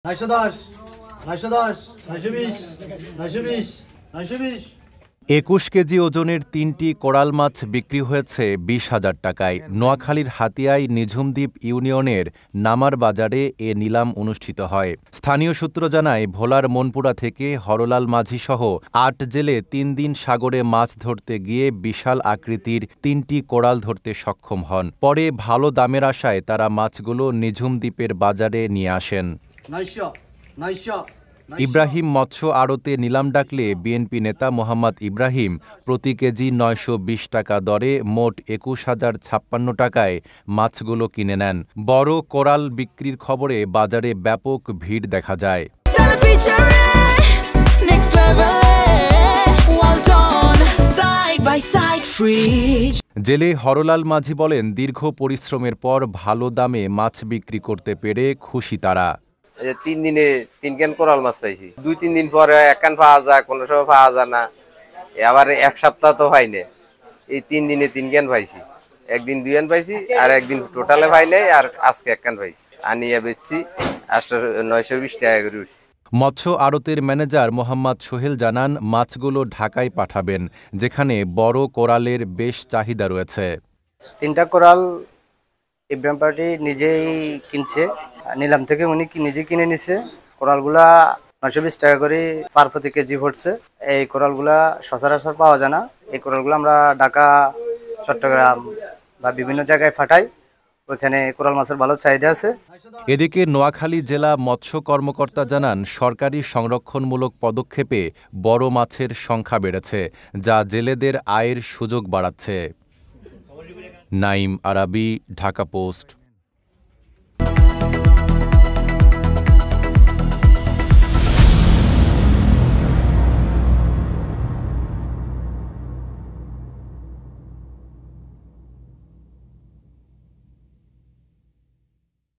910, 910, 920, 920, 920। 21 KG ওজনের 3টি coral মাছ বিক্রি হয়েছে 20,000 টাকায়। নোয়াখালীর হাতিয়ায় নিঝুমদ্বীপ ইউনিয়নের নামার বাজারে এ নিলাম অনুষ্ঠিত হয়। স্থানীয় সূত্র জানায়, ভোলার মনপুরা থেকে হরলাল মাঝিসহ 8 জেলে 3 দিন সাগরে মাছ ধরতে গিয়ে বিশাল আকৃতির 3টি কোরাল ধরতে সক্ষম হন। পরে ভালো দামের আশায় তারা মাছগুলো নিঝুমদ্বীপের বাজারে নিয়ে আসেন। ইব্রাহিম মৎস্য আড়তে নিলাম ডাকলে বিএনপি নেতা মোহাম্মদ ইব্রাহিম প্রতি কেজি 920 টাকা দরে মোট 21,056 টাকায় মাছগুলো কিনে নেন। বড় কোরাল বিক্রির খবরে বাজারে ব্যাপক ভিড় দেখা যায়। জেলে হরলাল মাঝি বলেন, দীর্ঘ পরিশ্রমের পর ভালো দামে মাছ বিক্রি করতে পেরে খুশি তারা। 3 দিনে 3 ক্যান কোরাল মাছ পাইছি। 2-3 দিন পরে 1 ক্যান পাওয়া যায়, কোনো সময় পাওয়া যায় না। আবার 1 সপ্তাহ তো হয় না। এই 3 দিনে 3 ক্যান পাইছি। একদিন 2 ক্যান পাইছি, আর একদিন টোটালে পাই নাই, আর আজকে 1 ক্যান পাইছি। আনিয়ে বেচছি 920 টাকা করে উঠছি। মৎস্য আড়তের ম্যানেজার মোহাম্মদ সোহেল জানান, মাছগুলো ঢাকায় পাঠাবেন, যেখানে বড় কোরালের বেশ চাহিদা রয়েছে। 3টা কোরাল ইব্রাহিম পার্টি নিজেই কিনছে, নিলাম থেকে উনি নিজে কিনে নিছে। কোরালগুলা 920 টাকা করে পার প্রতি কেজি পড়ছে। এই কোরালগুলা সচরাচর পাওয়া যায় না। এই কোরালগুলো আমরা ঢাকা, চট্টগ্রাম বা বিভিন্ন জায়গায় পাঠাই, ওইখানে কোরাল মাছের ভালো চাহিদা আছে। এদিকে নোয়াখালী জেলা মৎস্য কর্মকর্তা জানান, সরকারি সংরক্ষণমূলক পদক্ষেপে বড় মাছের সংখ্যা বেড়েছে, যা জেলেদের আয়ের সুযোগ বাড়াচ্ছে। নাইম আরাবী, ঢাকা পোস্ট।